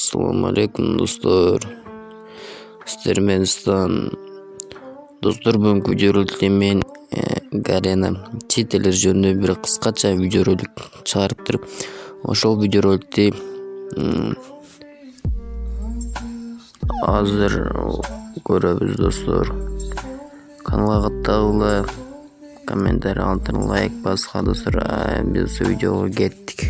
Assalamu alaikum dostor. Сіздерменстан. Достор, бүгінгі видеороликте мен гарена читерлер жөнінде бір қысқаша видеоролик шығарып тұрып, ошол видеороликти азыр көрөбүз достор. Каналга каттагыла, комментарий алтын лайк басқа достор. Биз видеого кеттик.